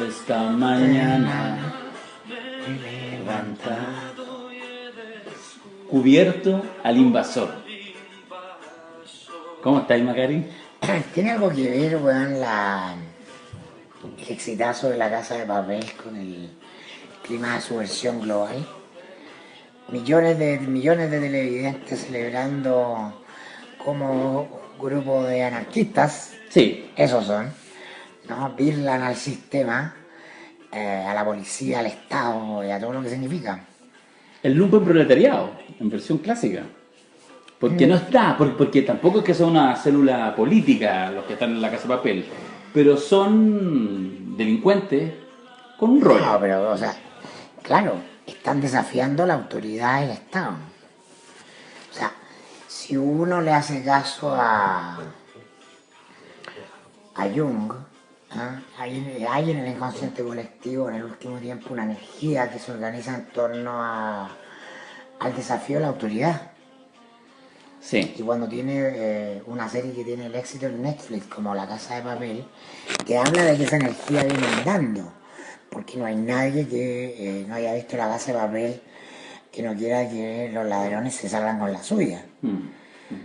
esta mañana me levanta cubierto al invasor. ¿Cómo estáis, Macari? ¿Tiene algo que ver, weón, el exitazo de La Casa de Papel con el clima de subversión global? Millones de televidentes celebrando como grupo de anarquistas, Sí, esos son, ¿no? Birlan al sistema, a la policía, al Estado y a todo lo que significa. el lumpen proletariado, en versión clásica. Porque no está, porque tampoco es que sea una célula política los que están en la Casa de Papel, pero son delincuentes con un No, rollo. pero, o sea, claro, están desafiando la autoridad del Estado. O sea, si uno le hace caso a Jung, ¿ah? Hay en el inconsciente colectivo en el último tiempo una energía que se organiza en torno al desafío de la autoridad. Sí, Y cuando tiene una serie que tiene el éxito en Netflix, como La Casa de Papel, que habla de que esa energía viene andando, porque no hay nadie que no haya visto La Casa de Papel que no quiera que los ladrones se salgan con la suya.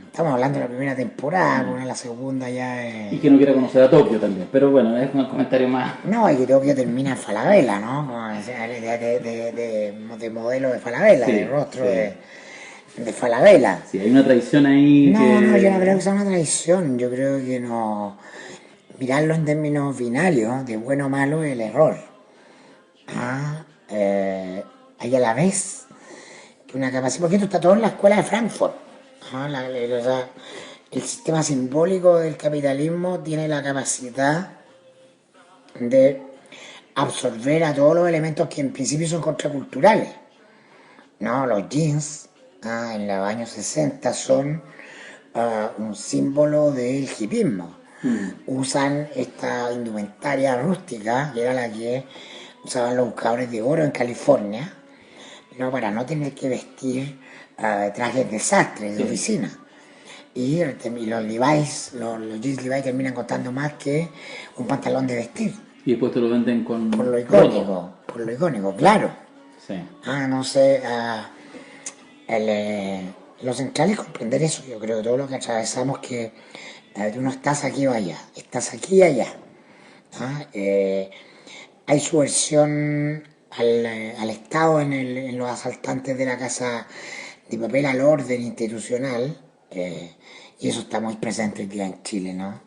Estamos hablando de la primera temporada, porque la segunda ya y es... que no quiera conocer a Tokio también, pero bueno, es un comentario más. No, y que Tokio termina en Falabella, ¿no? De modelo de Falabella, de Sí, rostro sí. de Falabella. Sí, hay una tradición ahí No, yo no creo que que... sea una traición, yo creo que no. Mirarlo en términos binarios, de bueno o malo, el error. Ah, hay a la vez que una capacidad, porque esto está todo en la escuela de Frankfurt. Ah, o sea, el sistema simbólico del capitalismo tiene la capacidad de absorber a todos los elementos que en principio son contraculturales. No, los jeans en los años 60 son un símbolo del hipismo. Usan esta indumentaria rústica, que era la que usaban los buscadores de oro en California, no para no tener que vestir trajes desastres de Sí. oficina. Y los Levi's, los jeans Levi's terminan costando más que un pantalón de vestir, Y después te lo venden con roto. por lo icónico, claro. Sí. No sé, lo central es comprender eso. Yo creo que todo lo que atravesamos que tú no estás aquí o allá, estás aquí y allá. ¿Ah? Hay subversión al Estado en los asaltantes de la Casa de Papel, al orden institucional, y eso está muy presente hoy día en Chile, ¿no?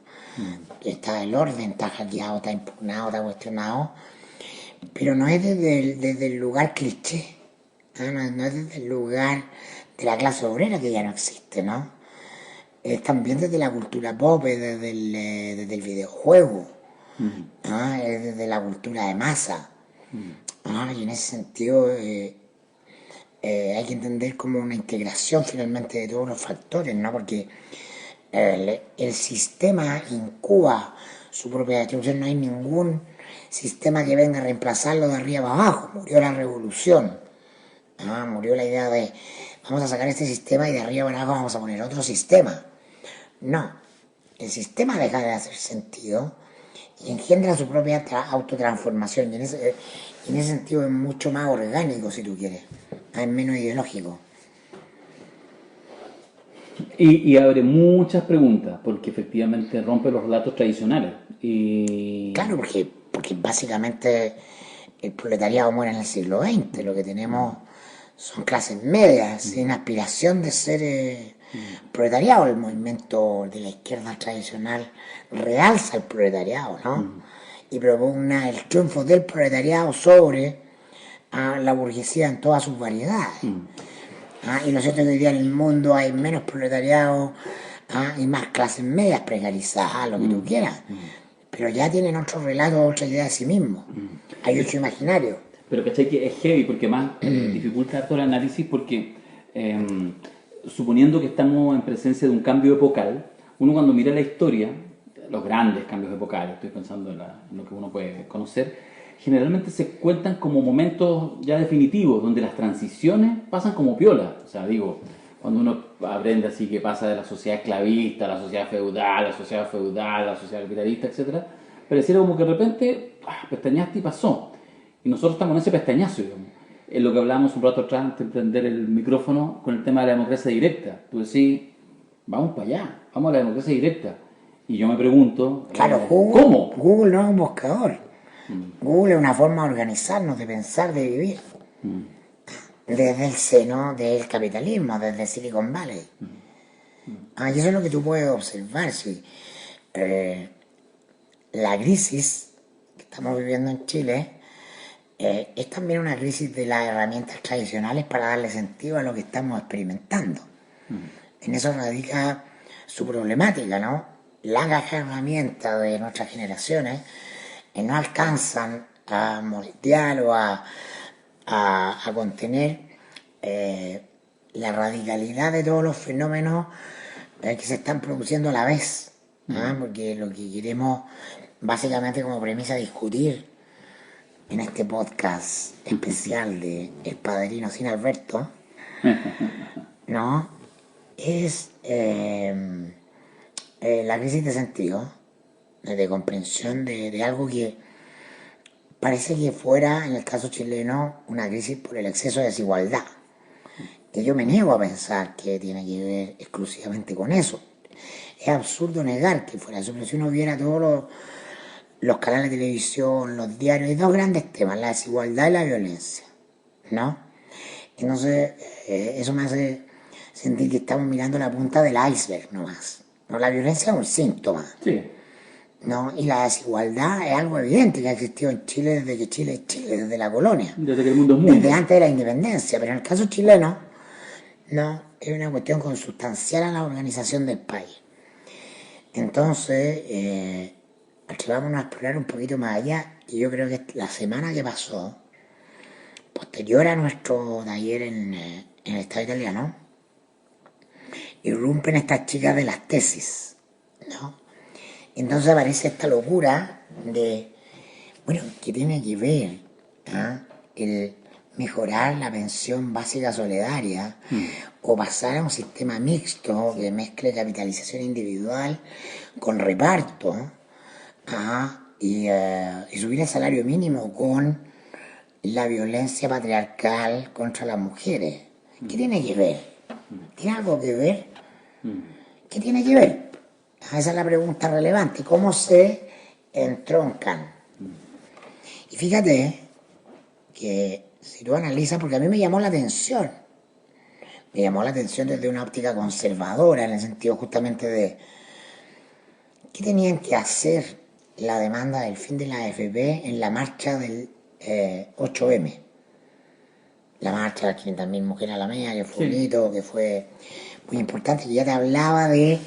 Está el orden, está hackeado, está impugnado, está cuestionado, pero no es desde el lugar cliché, ¿no? No es desde el lugar de la clase obrera, que ya no existe, ¿no? Es también desde la cultura pop, es desde el videojuego, ¿no? Es desde la cultura de masa. Y en ese sentido hay que entender como una integración finalmente de todos los factores, ¿no? Porque el sistema incuba su propia destrucción, no hay ningún sistema que venga a reemplazarlo de arriba para abajo. Murió la revolución, ¿no? Murió la idea de vamos a sacar este sistema y de arriba para abajo vamos a poner otro sistema. No, el sistema deja de hacer sentido y engendra su propia autotransformación, y en ese sentido es mucho más orgánico, si tú quieres, es menos ideológico. Y abre muchas preguntas, porque efectivamente rompe los relatos tradicionales. Claro, porque básicamente el proletariado muere en el siglo XX, lo que tenemos son clases medias, sin aspiración de ser proletariado. El movimiento de la izquierda tradicional realza el proletariado, ¿no? Y propugna el triunfo del proletariado sobre la burguesía en todas sus variedades. Y lo cierto es que hoy día en el mundo hay menos proletariado y más clases medias precarizadas, lo que tú quieras. Pero ya tienen otro relato, otra idea de sí mismos. Hay otro imaginario. Pero ¿cachai? Que es heavy porque más dificulta todo el análisis porque suponiendo que estamos en presencia de un cambio epocal, uno cuando mira la historia, los grandes cambios epocales, estoy pensando en lo que uno puede conocer, generalmente se cuentan como momentos ya definitivos, donde las transiciones pasan como piola. O sea, digo, cuando uno aprende así que pasa de la sociedad esclavista a la sociedad feudal, la sociedad capitalista, etcétera, pareciera como que de repente pestañaste y pasó. Y nosotros estamos en ese pestañazo, digamos. Es lo que hablábamos un rato atrás antes de prender el micrófono con el tema de la democracia directa. Tú decís, vamos para allá, vamos a la democracia directa. Y yo me pregunto, Claro, ¿cómo? Google no es un buscador. Google es una forma de organizarnos, de pensar, de vivir. Desde el seno del capitalismo, desde Silicon Valley. Y eso es lo que tú puedes observar. Si, la crisis que estamos viviendo en Chile es también una crisis de las herramientas tradicionales para darle sentido a lo que estamos experimentando. En eso radica su problemática, ¿no? Las cajas de herramientas de nuestras generaciones no alcanzan a moldear o a contener la radicalidad de todos los fenómenos que se están produciendo a la vez, ¿no? Porque lo que queremos básicamente como premisa discutir en este podcast especial de El Padrino sin Alberto, ¿no? Es la crisis de sentido, de comprensión de algo que parece que fuera, en el caso chileno, una crisis por el exceso de desigualdad. Que yo me niego a pensar que tiene que ver exclusivamente con eso. Es absurdo negar que fuera eso, pero si uno viera todos los canales de televisión, los diarios, hay dos grandes temas, la desigualdad y la violencia, ¿no? Entonces, eso me hace sentir que estamos mirando la punta del iceberg nomás. ¿No? La violencia es un síntoma. Sí. ¿No? Y la desigualdad es algo evidente que ha existido en Chile desde que Chile es Chile, desde la colonia. Desde que el mundo es mundo. Desde antes de la independencia, pero en el caso chileno, no, es una cuestión consustancial a la organización del país. Entonces, atrevámonos a explorar un poquito más allá, y yo creo que la semana que pasó, posterior a nuestro taller en el Estado italiano, irrumpen estas chicas de las tesis, ¿no? Entonces aparece esta locura de, bueno, que tiene que ver el mejorar la pensión básica solidaria o pasar a un sistema mixto que mezcle capitalización individual con reparto y subir el salario mínimo con la violencia patriarcal contra las mujeres. ¿Qué tiene que ver? ¿Tiene algo que ver? ¿Qué tiene que ver? Esa es la pregunta relevante. ¿Cómo se entroncan? Y fíjate que si tú analizas, porque a mí me llamó la atención desde una óptica conservadora, en el sentido justamente de qué tenían que hacer la demanda del fin de la AFP en la marcha del 8M. La marcha de las 500.000 mujeres a la media, que fue un hito, que fue muy importante, que ya te hablaba de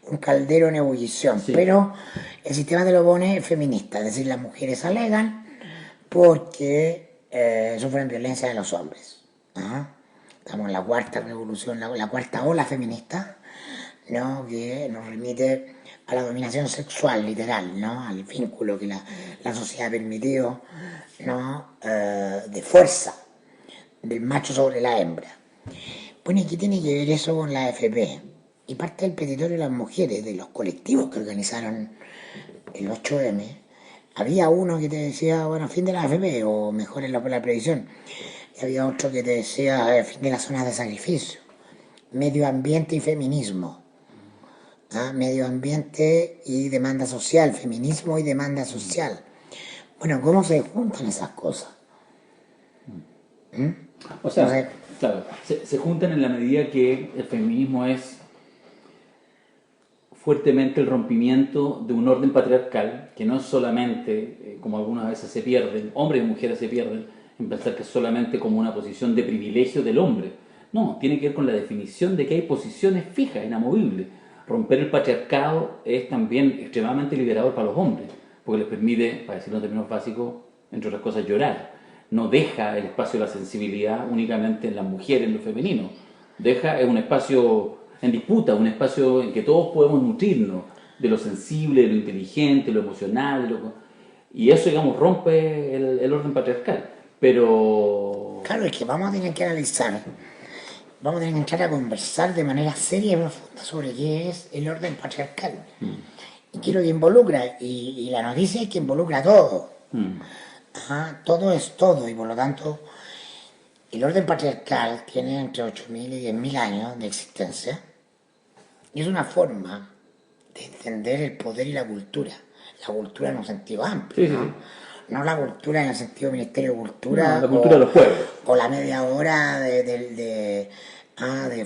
un caldero en ebullición, sí. Pero el sistema te lo pone feminista, es decir, las mujeres alegan porque sufren violencia de los hombres. Estamos en la cuarta revolución, la cuarta ola feminista, ¿no? Que nos remite a la dominación sexual literal, ¿no? Al vínculo que la sociedad ha permitido, ¿no? De fuerza del macho sobre la hembra. Bueno, ¿y qué tiene que ver eso con la AFP? Y parte del petitorio de las mujeres, de los colectivos que organizaron el 8M, había uno que te decía, bueno, fin de la AFP o mejor en la previsión. Y había otro que te decía, fin de las zonas de sacrificio. Medio ambiente y feminismo. Medio ambiente y demanda social, feminismo y demanda social. Bueno, ¿cómo se juntan esas cosas? O sea, entonces, claro, se juntan en la medida que el feminismo es fuertemente el rompimiento de un orden patriarcal que no es solamente, como algunas veces se pierden, hombres y mujeres se pierden en pensar que es solamente como una posición de privilegio del hombre. No, tiene que ver con la definición de que hay posiciones fijas, inamovibles. Romper el patriarcado es también extremadamente liberador para los hombres, porque les permite, para decirlo en términos básicos, entre otras cosas, llorar. No deja el espacio de la sensibilidad únicamente en las mujeres, en lo femenino. Es un espacio en disputa, un espacio en que todos podemos nutrirnos de lo sensible, de lo inteligente, lo emocional, y eso, digamos, rompe el orden patriarcal. Pero... Claro, es que vamos a tener que analizar, vamos a tener que entrar a conversar de manera seria y profunda sobre qué es el orden patriarcal. Y qué es lo que involucra, y la noticia es que involucra a todo. Ajá, todo es todo y por lo tanto el orden patriarcal tiene entre 8.000 y 10.000 años de existencia y es una forma de entender el poder y la cultura en un sentido amplio, Sí, sí, sí. ¿no? No la cultura en el sentido Ministerio de No, Cultura la cultura de los pueblos. o la media hora de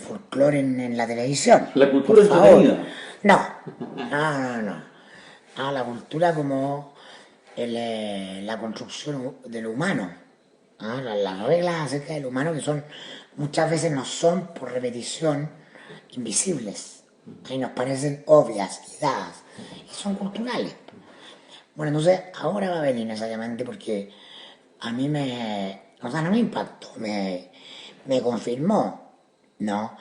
folclore en la televisión, La por cultura favor. entretenida. No, no. La cultura como la construcción de lo humano, las reglas acerca del humano que son muchas veces no son por repetición invisibles, y nos parecen obvias y dadas, y son culturales. Bueno, entonces ahora va a venir necesariamente porque a mí o sea, no me impactó, me confirmó, ¿no?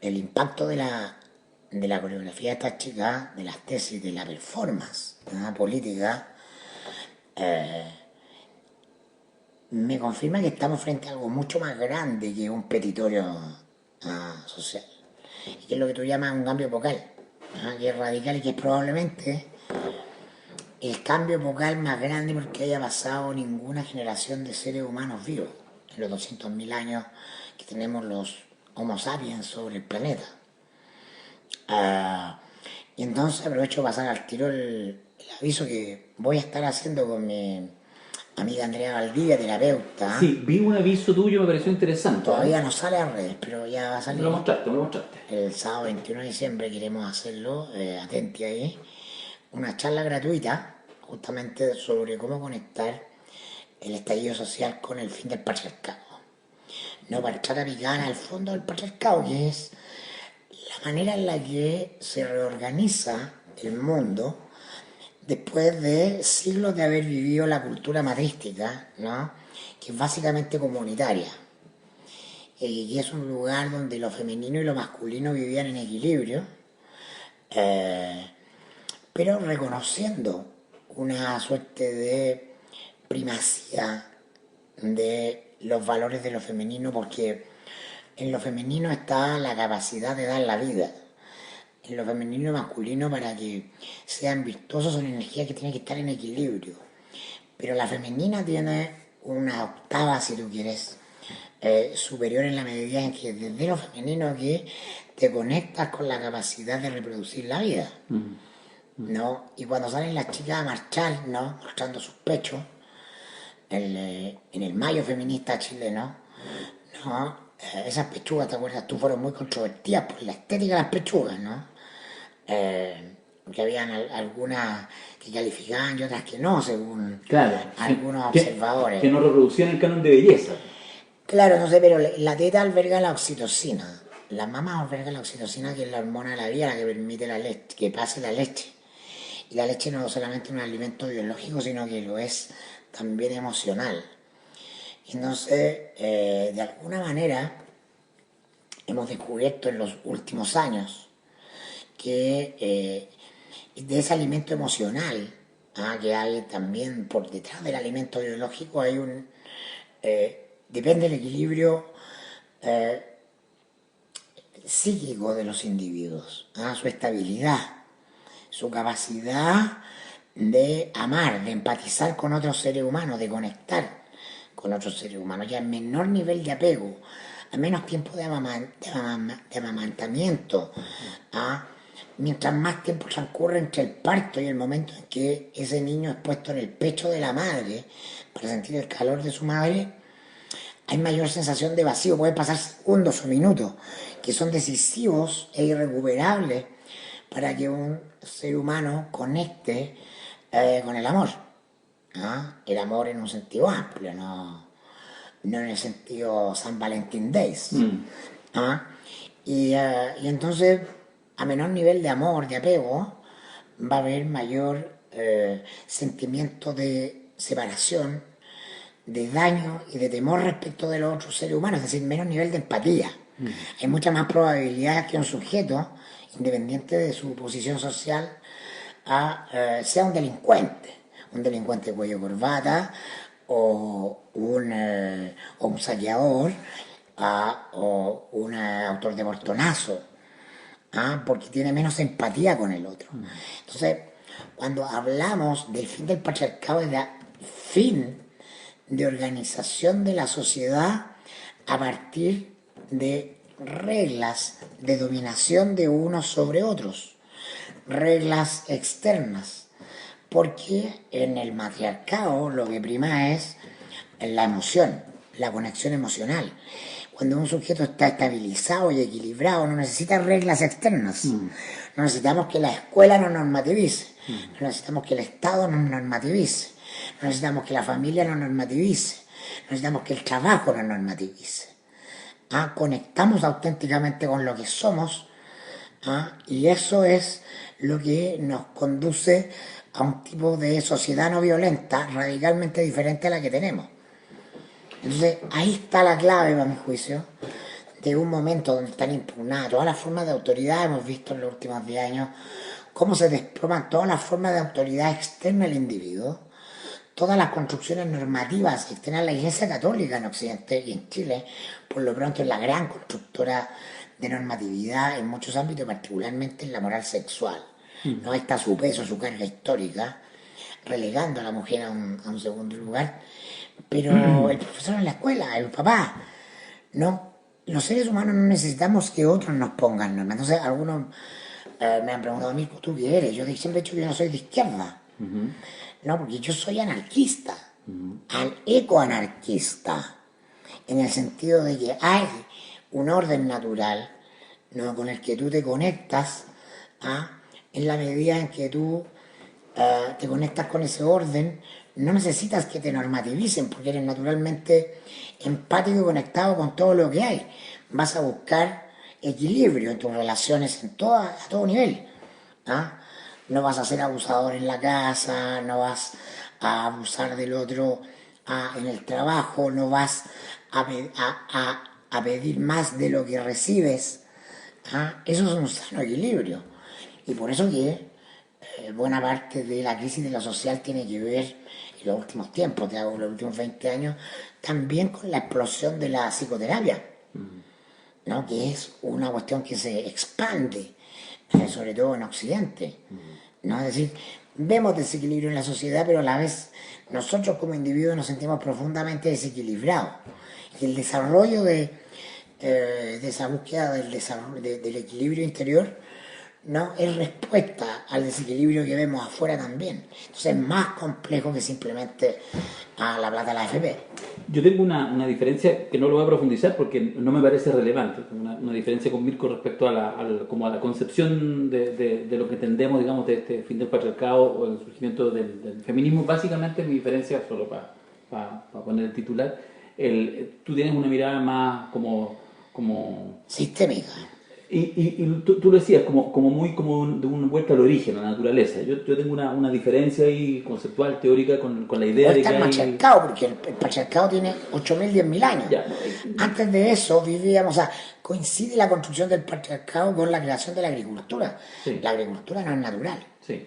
El impacto de la coreografía de estas chicas, de las tesis, de la performance, de la política, me confirma que estamos frente a algo mucho más grande que un petitorio social. Y que es lo que tú llamas un cambio epocal, que es radical y que es probablemente el cambio epocal más grande porque haya pasado ninguna generación de seres humanos vivos en los 200.000 años que tenemos los Homo sapiens sobre el planeta. Ah, y entonces aprovecho para pasar al tiro el aviso que voy a estar haciendo con mi amiga Andrea Valdivia, terapeuta. Sí, vi un aviso tuyo, me pareció interesante. Todavía no sale a redes, pero ya va a Me salir. lo mostraste, me lo mostraste. El sábado 21 de diciembre queremos hacerlo, atenti ahí, una charla gratuita justamente sobre cómo conectar el estallido social con el fin del patriarcado. No para echar a picar al fondo del patriarcado, que es la manera en la que se reorganiza el mundo después de siglos de haber vivido la cultura matrística, ¿no? Que es básicamente comunitaria, y es un lugar donde lo femenino y lo masculino vivían en equilibrio, eh, pero reconociendo una suerte de primacía de los valores de lo femenino, porque en lo femenino está la capacidad de dar la vida. En lo femenino y masculino, para que sean virtuosos, son energías que tienen que estar en equilibrio. Pero la femenina tiene una octava, si tú quieres, superior en la medida en que desde lo femenino que te conectas con la capacidad de reproducir la vida, ¿no? Y cuando salen las chicas a marchar, ¿no? Mostrando sus pechos, en el mayo feminista chileno, ¿no? Esas pechugas, ¿te acuerdas tú? Fueron muy controvertidas por la estética de las pechugas, ¿no? Porque habían algunas que calificaban y otras que no, según Claro. algunos Que, observadores. que no reproducían el canon de belleza. Claro, no sé, pero la teta alberga la oxitocina. La mamá alberga la oxitocina, que es la hormona de la vida, la que permite la leche, que pase la leche. Y la leche no es solamente un alimento biológico, sino que lo es también emocional. Entonces, de alguna manera, hemos descubierto en los últimos años que de ese alimento emocional, que hay también por detrás del alimento biológico, hay depende del equilibrio psíquico de los individuos, su estabilidad, su capacidad de amar, de empatizar con otros seres humanos, de conectar con otros seres humanos, y al menor nivel de apego, a menos tiempo de amamantamiento, mientras más tiempo transcurre entre el parto y el momento en que ese niño es puesto en el pecho de la madre para sentir el calor de su madre, hay mayor sensación de vacío. Pueden pasar segundos o minutos que son decisivos e irrecuperables para que un ser humano conecte con el amor. El amor en un sentido amplio, no en el sentido San Valentín Days. Y entonces, a menor nivel de amor, de apego, va a haber mayor sentimiento de separación, de daño y de temor respecto de los otros seres humanos, es decir, menos nivel de empatía. Hay mucha más probabilidad que un sujeto, independiente de su posición social, sea un delincuente de cuello corbata, o un saqueador, o un autor de portonazo, porque tiene menos empatía con el otro. Entonces, cuando hablamos del fin del patriarcado fin de organización de la sociedad a partir de reglas de dominación de unos sobre otros, reglas externas, porque en el matriarcado lo que prima es la emoción, la conexión emocional. Cuando un sujeto está estabilizado y equilibrado, no necesita reglas externas. No necesitamos que la escuela nos normativice. No necesitamos que el Estado nos normativice. No necesitamos que la familia nos normativice. No necesitamos que el trabajo nos normativice. Conectamos auténticamente con lo que somos, y eso es lo que nos conduce a un tipo de sociedad no violenta radicalmente diferente a la que tenemos. Entonces ahí está la clave, para mi juicio, de un momento donde están impugnadas todas las formas de autoridad. Hemos visto en los últimos 10 años cómo se desploman todas las formas de autoridad externa al individuo, todas las construcciones normativas que tiene la Iglesia Católica en Occidente y en Chile, por lo pronto es la gran constructora de normatividad en muchos ámbitos, particularmente en la moral sexual. ¿No? Ahí está su peso, su carga histórica, relegando a la mujer a un segundo lugar. Pero el profesor en la escuela, el papá, no, los seres humanos no necesitamos que otros nos pongan normas. Entonces algunos me han preguntado, Mirko, ¿tú qué eres? Yo siempre he dicho que yo no soy de izquierda. No, porque yo soy anarquista, al ecoanarquista, en el sentido de que hay un orden natural, ¿no?, con el que tú te conectas, en la medida en que tú te conectas con ese orden, no necesitas que te normativicen porque eres naturalmente empático y conectado con todo lo que hay. Vas a buscar equilibrio en tus relaciones a todo nivel. No vas a ser abusador en la casa, no vas a abusar del otro en el trabajo, no vas a pedir más de lo que recibes. Eso es un sano equilibrio. Y por eso que buena parte de la crisis de lo social tiene que ver, en los últimos tiempos, los últimos 20 años, también con la explosión de la psicoterapia, ¿no?, que es una cuestión que se expande, sobre todo en Occidente, ¿no? Es decir, vemos desequilibrio en la sociedad, pero a la vez nosotros como individuos nos sentimos profundamente desequilibrados. Y el desarrollo de esa búsqueda del equilibrio interior, ¿no?, es respuesta al desequilibrio que vemos afuera también. Entonces es más complejo que simplemente la plata de la AFP. Yo tengo una diferencia que no lo voy a profundizar porque no me parece relevante, una diferencia con Mirko respecto como a la concepción de lo que entendemos, digamos, de este fin del patriarcado o el surgimiento del feminismo. Básicamente mi diferencia, solo para poner el titular, tú tienes una mirada más como sistémica. Y tú lo decías, como muy de una vuelta al origen, a la naturaleza. Yo tengo una diferencia ahí conceptual, teórica, con la idea de que el patriarcado, porque el patriarcado tiene 8.000, 10.000 años. Ya. Antes de eso vivíamos, coincide la construcción del patriarcado con la creación de la agricultura. Sí. La agricultura no es natural. Sí.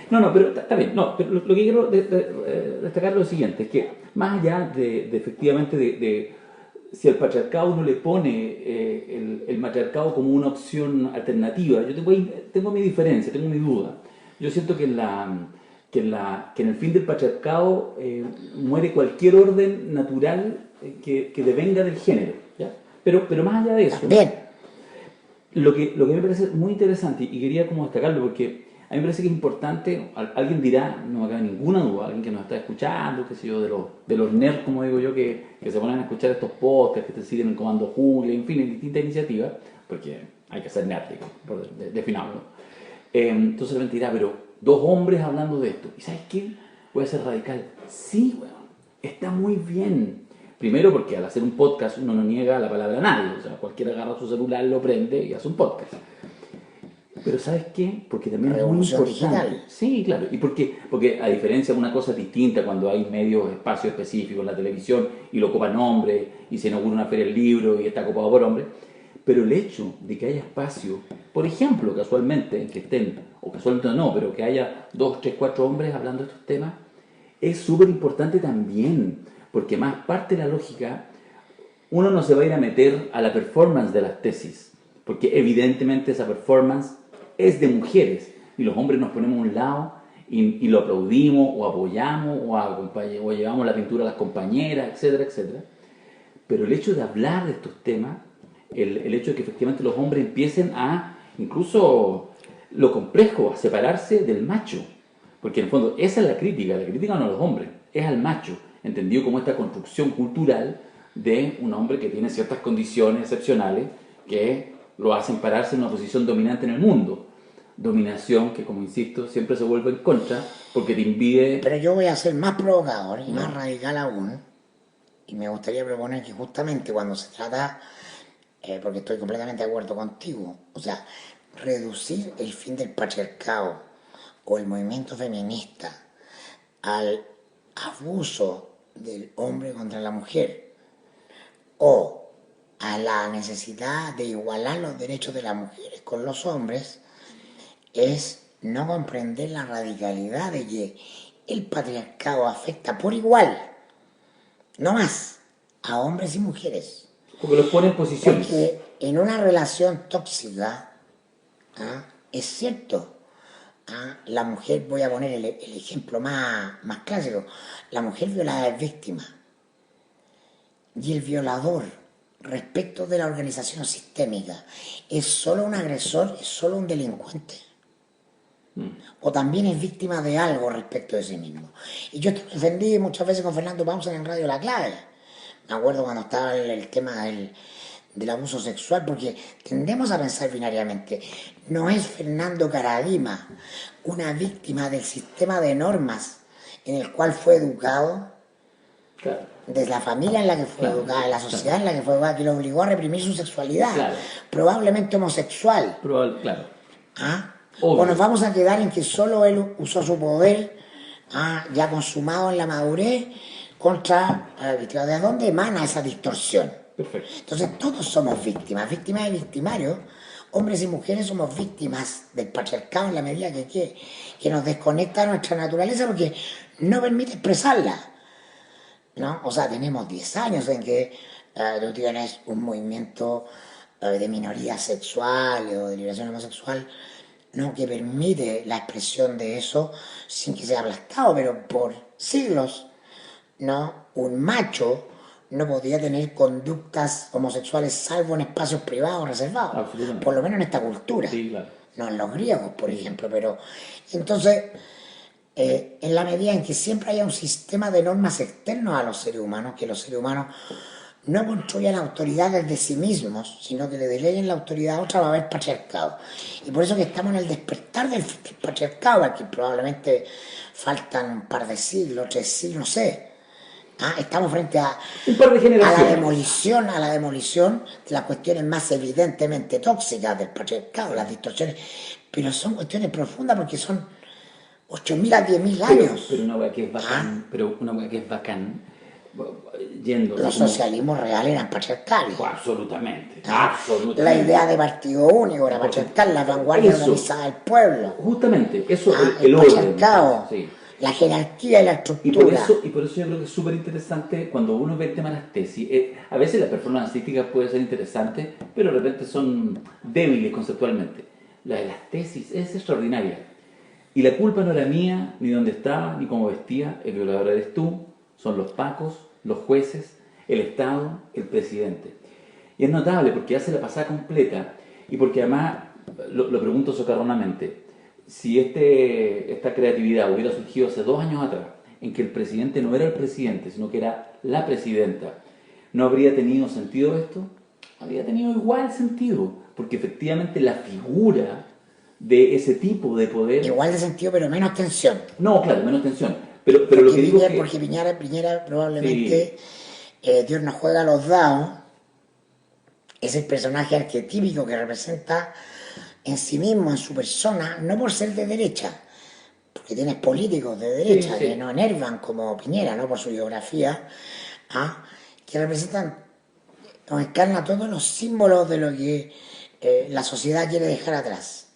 No, pero está bien. No, pero lo que quiero destacar es lo siguiente, es que más allá de efectivamente de si al patriarcado uno le pone el matriarcado como una opción alternativa, yo tengo mi diferencia, tengo mi duda. Yo siento que en el fin del patriarcado muere cualquier orden natural que devenga del género, ¿ya? Pero más allá de eso, bien. Lo que me parece muy interesante, y quería como destacarlo porque a mí me parece que es importante, alguien dirá, no me cabe ninguna duda, alguien que nos está escuchando, qué sé yo, de los nerds, como digo yo, que se ponen a escuchar estos podcasts, que te siguen en Comando Jungla, en fin, en distintas iniciativas, porque hay que ser nerd, por definirlo. Entonces la dirá, pero 2 hombres hablando de esto, ¿y sabes qué? Voy a ser radical. Sí, bueno, está muy bien. Primero porque al hacer un podcast uno no niega la palabra a nadie, o sea, cualquiera agarra su celular, lo prende y hace un podcast. Pero ¿sabes qué? Porque también es muy importante. Digital. Sí, claro. Y porque a diferencia de una cosa distinta cuando hay medios, espacios específicos en la televisión y lo ocupan hombres y se inaugura una feria del libro y está ocupado por hombres, pero el hecho de que haya espacio, por ejemplo, casualmente, en que estén, o casualmente no, pero que haya 2, 3, 4 hombres hablando de estos temas, es súper importante también, porque más parte de la lógica, uno no se va a ir a meter a la performance de las tesis, porque evidentemente esa performance es de mujeres y los hombres nos ponemos a un lado y lo aplaudimos o apoyamos o llevamos la pintura a las compañeras, etcétera, etcétera. Pero el hecho de hablar de estos temas, el hecho de que efectivamente los hombres empiecen a, incluso lo complejo, a separarse del macho, porque en el fondo esa es la crítica no a los hombres, es al macho, entendido como esta construcción cultural de un hombre que tiene ciertas condiciones excepcionales que lo hacen pararse en una posición dominante en el mundo. Dominación que, como insisto, siempre se vuelve en contra porque te impide... Pero yo voy a ser más provocador y más radical aún, y me gustaría proponer que justamente cuando se trata, porque estoy completamente de acuerdo contigo, o sea, reducir el fin del patriarcado o el movimiento feminista al abuso del hombre contra la mujer o a la necesidad de igualar los derechos de las mujeres con los hombres, es no comprender la radicalidad de que el patriarcado afecta por igual, no más, a hombres y mujeres. Porque los pone en posiciones. Porque en una relación tóxica, es cierto, la mujer, voy a poner el ejemplo más clásico, la mujer violada es víctima y el violador respecto de la organización sistémica es solo un agresor, es solo un delincuente. O también es víctima de algo respecto de sí mismo. Y yo defendí muchas veces con Fernando Pausa en Radio La Clave. Me acuerdo cuando estaba el tema del abuso sexual, porque tendemos a pensar binariamente. No es Fernando Karadima una víctima del sistema de normas en el cual fue educado, claro, desde la familia en la que fue educada, en la sociedad en la que fue educada, que lo obligó a reprimir su sexualidad, claro, probablemente homosexual. claro. O nos vamos a quedar en que solo él usó su poder, ya consumado en la madurez, contra la víctima. ¿De dónde emana esa distorsión? Perfecto. Entonces todos somos víctimas y victimarios. Hombres y mujeres somos víctimas del patriarcado en la medida que nos desconecta de nuestra naturaleza porque no permite expresarla, ¿no? O sea, tenemos 10 años en que tú tienes un movimiento de minoría sexual o de liberación homosexual, ¿no?, que permite la expresión de eso sin que sea aplastado, pero por siglos, ¿no?, un macho no podía tener conductas homosexuales salvo en espacios privados reservados, por lo menos en esta cultura, sí, claro, no en los griegos, por ejemplo. Pero entonces, en la medida en que siempre haya un sistema de normas externos a los seres humanos, que los seres humanos no construyan autoridades de sí mismos, sino que le deleguen la autoridad a otra, va a haber patriarcado. Y por eso que estamos en el despertar del patriarcado, aquí probablemente faltan un par de siglos, 3 siglos, no sé. Estamos frente a la demolición de las cuestiones más evidentemente tóxicas del patriarcado, las distorsiones, pero son cuestiones profundas porque son 8.000 a 10.000 años. Pero una hueá que es bacán, yendo. Los socialismos reales eran patriarcales. Absolutamente. La idea de partido único era patriarcal, la vanguardia organizada del pueblo. Justamente, eso el orden. Patriarcado, sí. La jerarquía y la estructura. Y por eso yo creo que es súper interesante cuando uno ve el tema de las tesis. A veces la performance artística puede ser interesante, pero de repente son débiles conceptualmente. La de las tesis es extraordinaria. Y la culpa no era mía, ni dónde estaba, ni cómo vestía. El violador eres tú, son los pacos, los jueces, el Estado, el presidente. Y es notable porque hace la pasada completa y porque además, lo pregunto socarronamente, si esta creatividad hubiera surgido hace 2 años atrás, en que el presidente no era el presidente, sino que era la presidenta, ¿no habría tenido sentido esto? Habría tenido igual sentido, porque efectivamente la figura de ese tipo de poder... Igual de sentido, pero menos tensión. No, claro, menos tensión. Pero lo que digo es que... Porque Piñera probablemente, sí, Dios nos juega los dados, es el personaje arquetípico que representa en sí mismo, en su persona, no por ser de derecha, porque tienes políticos de derecha, sí, que no enervan como Piñera, no por su biografía, que representan, nos encarna todos los símbolos de lo que la sociedad quiere dejar atrás.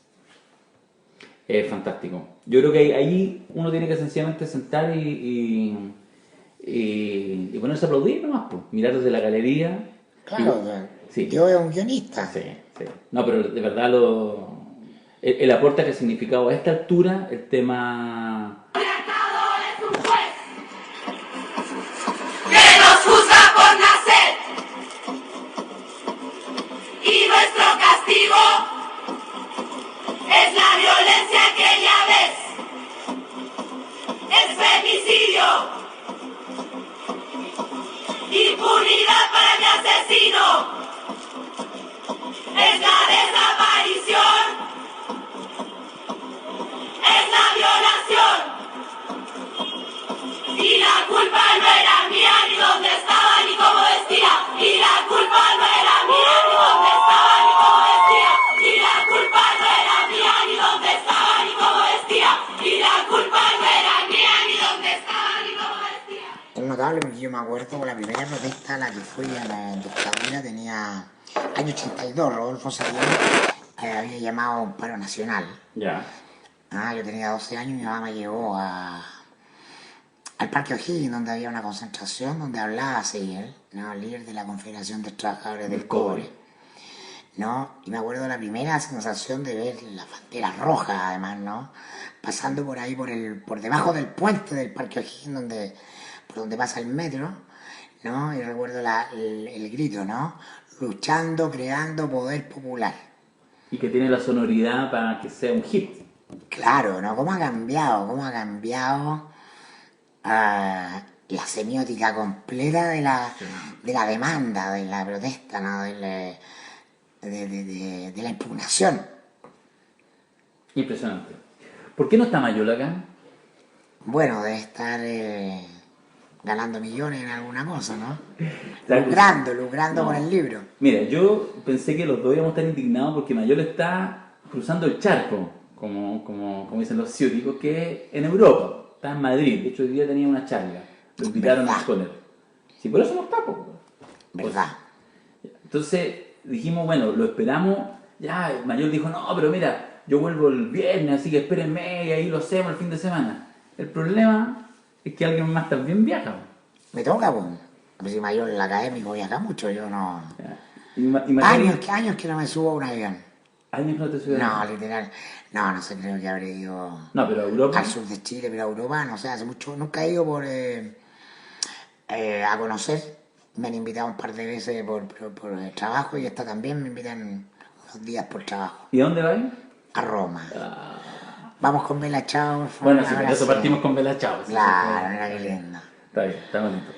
Es fantástico. Yo creo que ahí uno tiene que sencillamente sentar y ponerse a aplaudir nomás, pues, mirar desde la galería. Claro, sí. Yo era un guionista. Sí, sí. No, pero de verdad el aporte que ha significado a esta altura el tema... Es un juez que nos juzga por nacer y nuestro castigo es la violencia que ya ves, es femicidio, impunidad para mi asesino, es la desaparición, es la violación. Y la culpa no era mía, ni dónde estaba, ni cómo vestía. Y la culpa no era mía, ni dónde estaba, ni cómo vestía. Y la culpa no era mía, ni dónde estaba, ni cómo vestía. Y la culpa no era mía, ni dónde estaba, ni cómo vestía. Es notable porque yo me acuerdo que la primera protesta a la que fui a la dictadura tenía año 82, Rodolfo Salinas había llamado a un paro nacional. Ya. Yo tenía 12 años y mi mamá me llevó al Parque O'Higgins, donde había una concentración, donde hablaba así él, ¿no? El líder de la Confederación de Trabajadores del Cobre. ¿No? Y me acuerdo la primera sensación de ver las banderas rojas, además, ¿no? Pasando por ahí, por debajo del puente del Parque O'Higgins, por donde pasa el metro, ¿no? Y recuerdo el grito, ¿no? Luchando, creando poder popular. Y que tiene la sonoridad para que sea un hit. Claro, ¿no? ¿Cómo ha cambiado la semiótica completa de la demanda, de la protesta, ¿no? De la impugnación? Impresionante. ¿Por qué no está Mayol acá? Bueno, debe estar ganando millones en alguna cosa, ¿no? Está Lucrando con el libro. Mira, yo pensé que los dos íbamos a estar indignados porque Mayol está cruzando el charco, como dicen los ciúticos, que es en Europa. Está en Madrid. De hecho, hoy día tenía una charla. Lo invitaron a exponer. Sí, por eso no está, pues. ¿Verdad? Entonces dijimos, bueno, lo esperamos. Ya, Mayol dijo, no, pero mira, yo vuelvo el viernes, así que espérenme y ahí lo hacemos el fin de semana. El problema es que alguien más también viaja. Me toca, pues. Si mayor el académico viaja mucho, yo no... Y Mayol, Años que no me subo a un avión. ¿años que no te subes? No, literal. No sé, creo que habré ido No, pero a Europa. al sur de Chile, pero a Europa, no sé, hace mucho, nunca he ido a conocer. Me han invitado un par de veces por trabajo y esta también me invitan unos días por trabajo. ¿Y a dónde vais? A Roma. Vamos con Bella Ciao. Bueno, sí, por eso partimos con Bella Ciao. Claro, mira qué lindo. Está bien, está bonito.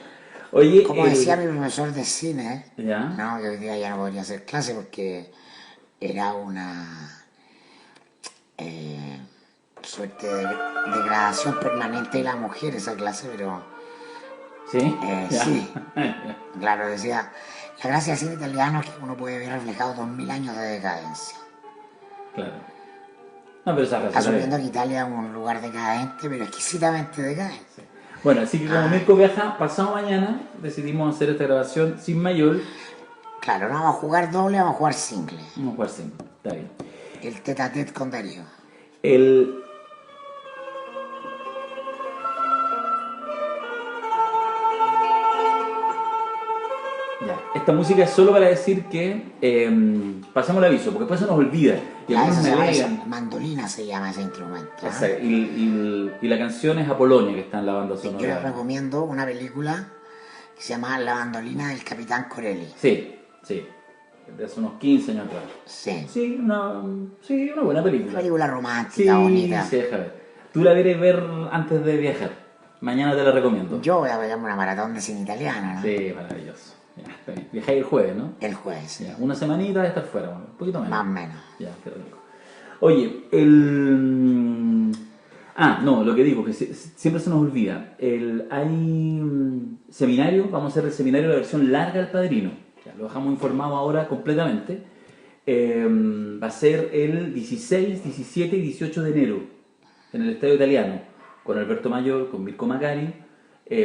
Oye, Como decía mi profesor de cine, ¿ya? ¿no? Que hoy día ya no podría hacer clase porque era una suerte de degradación permanente de la mujer esa clase, pero ¿Sí? sí, claro, decía, la gracia del cine italiano es que uno puede ver reflejado 2000 años de decadencia. Claro. No, pero esa razón. Asumiendo que Italia es un lugar decadente, pero exquisitamente decadente. Bueno, así que como Mirko viaja pasado mañana, decidimos hacer esta grabación sin Mayol. Claro, no vamos a jugar doble, vamos a jugar single. Vamos a jugar simple, está bien. El tete a tete con Darío. Ya, esta música es solo para decir que pasemos el aviso, porque después se nos olvida. Y algunos me alegan. Mandolina se llama ese instrumento. Exacto, y la canción es Apolonia, que está en la banda Yo les sonora. recomiendo una película que se llama La bandolina del Capitán Corelli. Sí, de hace unos 15 años atrás. Sí. Sí, una buena Una película. película romántica, bonita. Sí, deja ver. Tú la debes ver antes de viajar. Mañana te la recomiendo. Yo voy a pegarme una maratón de cine italiano, ¿no? Sí, maravilloso. Ya, está bien. Viajáis el jueves, ¿no? El jueves, Ya, una semanita de estar fuera, bueno, un poquito menos. más o menos. Ya, qué rico. Oye, no, lo que digo, que siempre se nos olvida. Hay seminario, vamos a hacer el seminario de la versión larga del Padrino. Ya, lo dejamos informado ahora completamente. Va a ser el 16, 17 y 18 de enero en el Estadio Italiano, con Alberto Mayol, con Mirko Macari.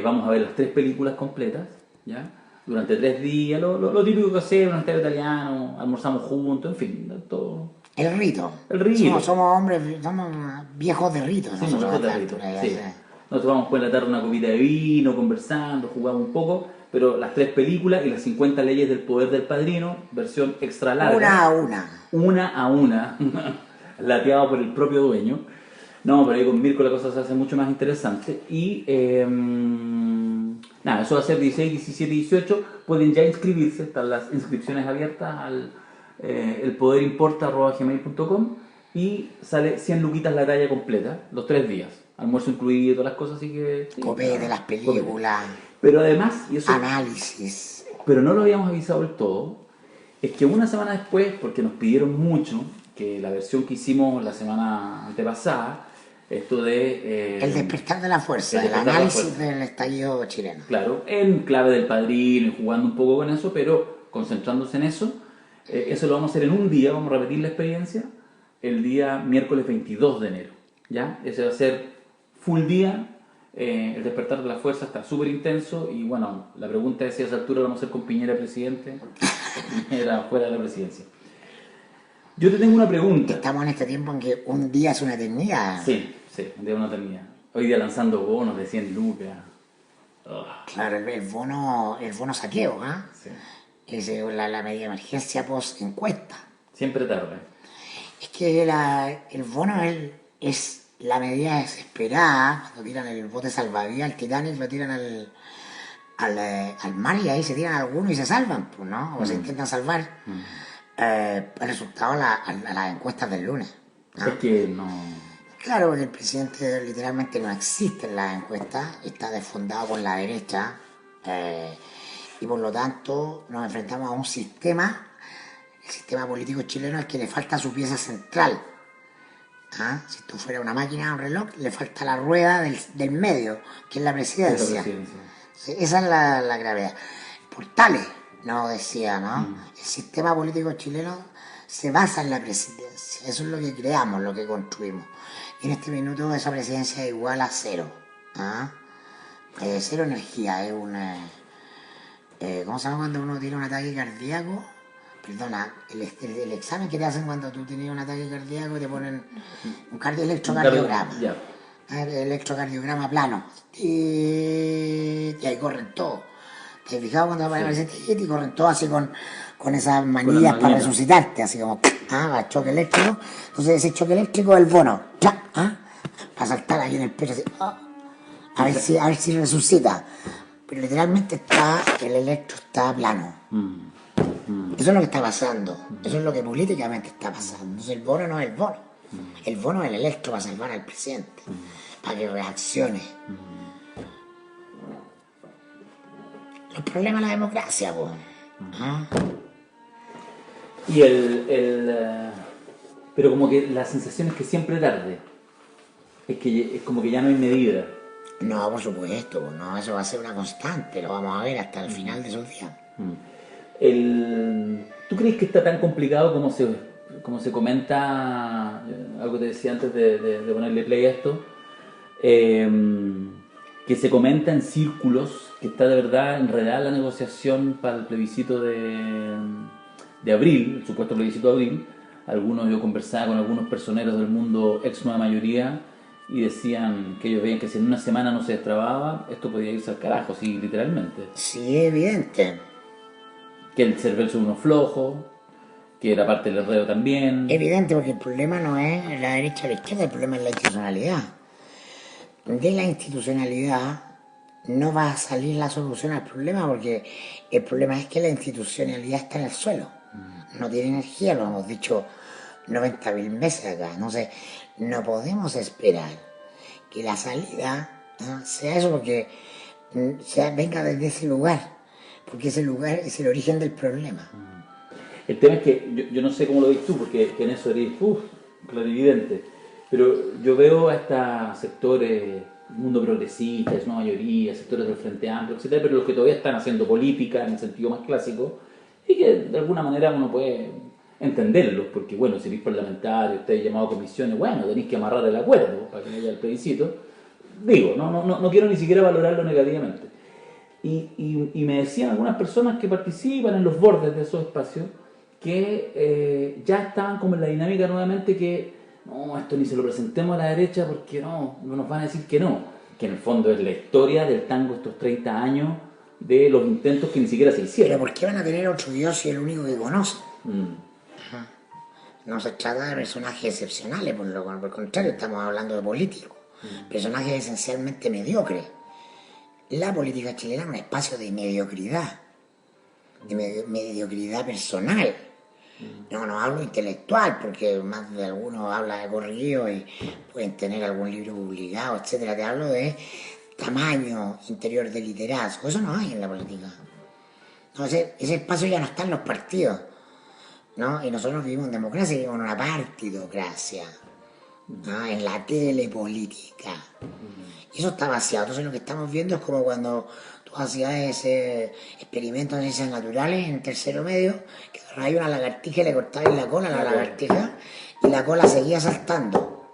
Vamos a ver las 3 películas completas, ¿ya? Durante 3 días, lo típico que hacemos en el Estadio Italiano, almorzamos juntos, en fin, todo. El rito. El rito. Somos hombres, somos viejos de rito. Sí, nosotros nosotros a esta de rito, altura, ya sí. sé. Nos tomamos por la tarde una copita de vino, conversando, jugamos un poco, pero las 3 películas y las 50 leyes del poder del Padrino, versión extra larga. Una a una. Una a una. lateado por el propio dueño. No, pero ahí con Mirko la cosa se hace mucho más interesante. Y nada, eso va a ser 16, 17 y 18. Pueden ya inscribirse, están las inscripciones abiertas al elpoderimporta@gmail.com y sale 100 luquitas la talla completa, los 3 días. Almuerzo incluido y todas las cosas, así que... Sí, Copé de las películas, pero además, y eso, análisis. pero no lo habíamos avisado del todo, es que una semana después, porque nos pidieron mucho, que la versión que hicimos la semana antepasada, esto de... El despertar de la fuerza, el el despertar de la análisis fuerza. del estallido chileno. Claro, en clave del Padrino y jugando un poco con eso, pero concentrándose en eso. Eso lo vamos a hacer en un día, vamos a repetir la experiencia, el día miércoles 22 de enero. ¿Ya? Ese va a ser full día, el despertar de la fuerza está súper intenso y bueno, la pregunta es si a esa altura lo vamos a hacer con Piñera presidente, era fuera de la presidencia. Yo te tengo una pregunta. Estamos en este tiempo en que un día es una eternidad. Sí, de una eternidad. Hoy día lanzando bonos de 100 lucas. Oh, Claro, el bono saqueo, ¿ah? sí. Es la medida de emergencia post encuesta. Siempre tarde. Es que el bono es la medida desesperada, cuando tiran el bote salvavidas, el Titanic, lo tiran al mar y ahí se tiran algunos y se salvan, pues, ¿no? O se intentan salvar. El resultado a las encuestas del lunes. ¿No? Es que no... Claro, porque el presidente literalmente no existe en las encuestas, está desfondado con la derecha y por lo tanto nos enfrentamos a un sistema, el sistema político chileno, al que le falta su pieza central. ¿Ah? Si esto fuera una máquina o un reloj, le falta la rueda del medio, que es la presidencia. Sí, esa es la gravedad. Portales nos decía, ¿no? El sistema político chileno se basa en la presidencia. Eso es lo que creamos, lo que construimos. Y en este minuto esa presidencia es igual a cero. ¿Ah? Cero energía, es ¿cómo se llama cuando uno tiene un ataque cardíaco? Perdona, el examen que te hacen cuando tú tienes un ataque cardíaco y te ponen un electrocardiograma. Ya. El electrocardiograma plano. Y ahí corren todo. ¿Te has fijado cuando aparece el presidente? Y corren todo así con esas manillas para resucitarte, así como choque eléctrico. Entonces ese choque eléctrico es el bono. Para saltar ahí en el pecho así, a ver si resucita. Pero literalmente el electro está plano. Eso es lo que está pasando. Eso es lo que políticamente está pasando. Entonces el bono no es el bono. El bono es el electro para salvar al presidente. Para que reaccione. Los problemas de la democracia, pues. Y pero como que la sensación es que siempre tarde. Es como que ya no hay medida. No, por supuesto, pues no, eso va a ser una constante, lo vamos a ver hasta el final de esos días. ¿Tú crees que está tan complicado como se comenta, algo que te decía antes de ponerle play a esto, que se comenta en círculos que está de verdad enredada la negociación para el plebiscito de abril, el supuesto plebiscito de abril? Yo conversaba con algunos personeros del mundo ex nueva mayoría y decían que ellos veían que si en una semana no se destrababa, esto podía irse al carajo, sí, literalmente. Sí, evidente. Que el cervel son unos flojos, que era parte del enredo también. Evidente, porque el problema no es la derecha o la izquierda, el problema es la institucionalidad. De la institucionalidad no va a salir la solución al problema, porque el problema es que la institucionalidad está en el suelo. No tiene energía, lo hemos dicho 90.000 veces acá. Entonces, no podemos esperar que la salida sea eso, porque venga desde ese lugar, porque ese lugar es el origen del problema. El tema es que yo no sé cómo lo ves tú, porque en eso eres clarividente, pero yo veo a estos sectores, mundo progresista, es una mayoría, sectores del Frente Amplio, etcétera, pero los que todavía están haciendo política en el sentido más clásico, y que de alguna manera uno puede entenderlos, porque bueno, si eres parlamentario, estáis llamado a comisiones, bueno, tenéis que amarrar el acuerdo para que haya el plebiscito. Digo, no quiero ni siquiera valorarlo negativamente. Y me decían algunas personas que participan en los bordes de esos espacios que ya estaban como en la dinámica nuevamente que no, esto ni se lo presentemos a la derecha porque no nos van a decir que no, que en el fondo es la historia del tango estos 30 años de los intentos que ni siquiera se hicieron. Pero ¿por qué van a tener otro Dios si es el único que conocen? no se trata de personajes excepcionales, por el contrario, estamos hablando de políticos, personajes esencialmente mediocres. La política chilena es un espacio de mediocridad personal. No hablo intelectual, porque más de algunos habla de corrido y pueden tener algún libro publicado, etcétera. Te hablo de tamaño interior de liderazgo. Eso no hay en la política. No, ese espacio ya no está en los partidos, ¿no? Y nosotros vivimos en democracia, vivimos en una partidocracia, ¿no? En la telepolítica. Y eso está vaciado. Entonces lo que estamos viendo es como cuando tú hacías ese experimento en ciencias naturales en tercero medio, que agarrabas una lagartija y le cortabas la cola a la lagartija y la cola seguía saltando.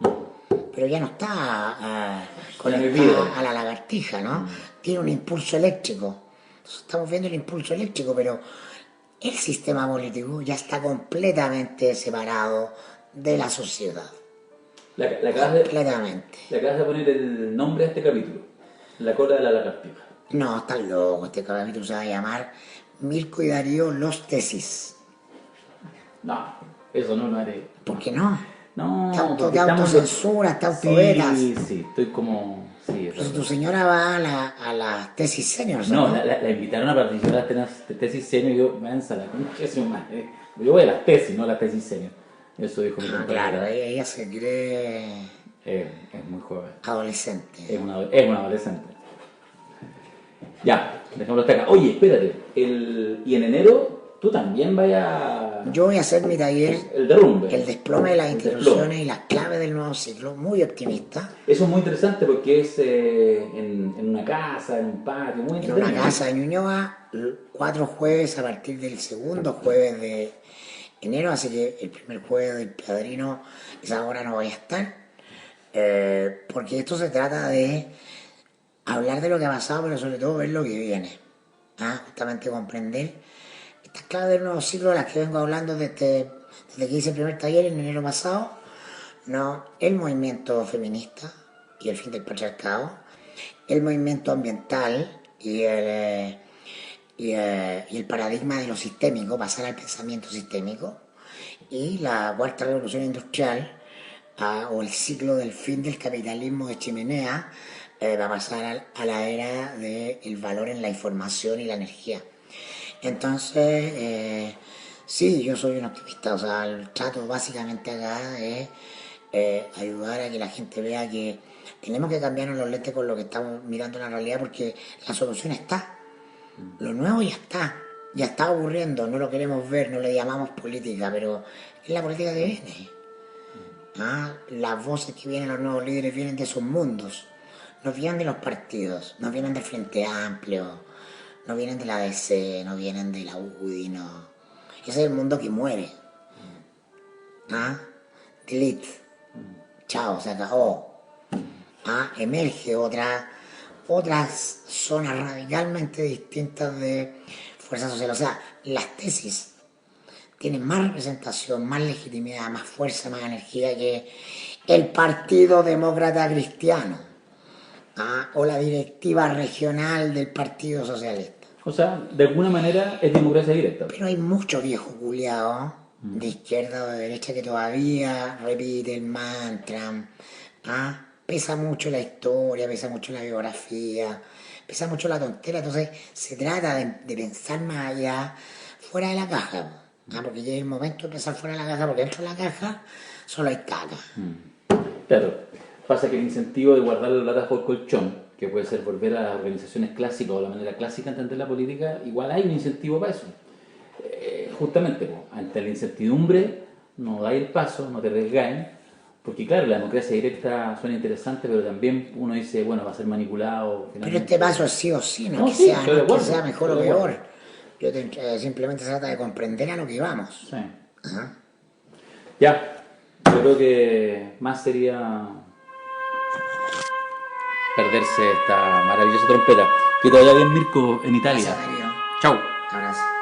Pero ya no está conectada a la lagartija, ¿no? Tiene un impulso eléctrico. Entonces estamos viendo el impulso eléctrico, pero el sistema político ya está completamente separado de la sociedad. Completamente. Le acabas de poner el nombre a este capítulo. La cola de la lagartija. No, estás loco. Este capítulo se va a llamar Mirko y Darío los tesis. No, eso no haré. ¿Por qué no? No, te autocensura, te autovetas. Sí, estoy como... Sí, Pues tu señora va a la tesis senior, No, la invitaron a participar a las tesis senior y yo, mensa, la concha su madre. Yo voy a las tesis, no a las tesis senior. Eso dijo mi compañera. Claro, ella se cree... es muy joven. Adolescente. Es una adolescente. Ya, dejémoslo hasta acá. Oye, espérate. Y en enero tú también vayas... Yo voy a hacer mi taller, el derrumbe. El desplome de las instituciones y las claves del nuevo ciclo, muy optimista. Eso es muy interesante porque es en una casa, en un patio, muy interesante. En una casa de Ñuñoa, 4 jueves a partir del segundo jueves de enero, así que el primer jueves del padrino, esa hora no voy a estar, porque esto se trata de hablar de lo que ha pasado, pero sobre todo ver lo que viene. Justamente comprender estas claves del nuevo ciclo de las que vengo hablando desde que hice el primer taller en enero pasado, ¿no? El movimiento feminista y el fin del patriarcado, el movimiento ambiental y el paradigma de lo sistémico, pasar al pensamiento sistémico, y la cuarta revolución industrial, o el ciclo del fin del capitalismo de chimenea, va a pasar a la era del valor en la información y la energía. Entonces, sí, yo soy un optimista, o sea, el trato básicamente acá es ayudar a que la gente vea que tenemos que cambiarnos los lentes con lo que estamos mirando en la realidad, porque la solución está. Lo nuevo ya está ocurriendo, no lo queremos ver, no le llamamos política, pero es la política que viene. Las voces que vienen, los nuevos líderes vienen de esos mundos, no vienen de los partidos, no vienen del Frente Amplio, no vienen de la DC, no vienen de la UDI, no. Ese es el mundo que muere. Delete. Chao, se acabó. Emerge otras zonas radicalmente distintas de fuerza social. O sea, las tesis tienen más representación, más legitimidad, más fuerza, más energía que el Partido Demócrata Cristiano, o la directiva regional del Partido Socialista. O sea, de alguna manera es democracia directa. Pero hay muchos viejos culiados de izquierda o de derecha que todavía repiten el mantra. Pesa mucho la historia, pesa mucho la biografía, pesa mucho la tontera. Entonces se trata de pensar más allá, fuera de la caja. Porque llega el momento de pensar fuera de la caja, porque dentro de la caja solo hay caca. Claro, pasa que el incentivo de guardar la plata por colchón, que puede ser volver a las organizaciones clásicas o la manera clásica de entender la política, igual hay un incentivo para eso. Justamente, ante la incertidumbre, no dais el paso, no te arriesgáis, porque claro, la democracia directa suena interesante, pero también uno dice, bueno, va a ser manipulado. Pero este paso es sí o sí, no es sí, que sea mejor o peor. Simplemente se trata de comprender a lo que vamos. Sí. Ya, yo creo que más sería perderse esta maravillosa trompeta. Que te vaya bien, Mirko, en Italia. Gracias, Darío. Chao. Abrazo.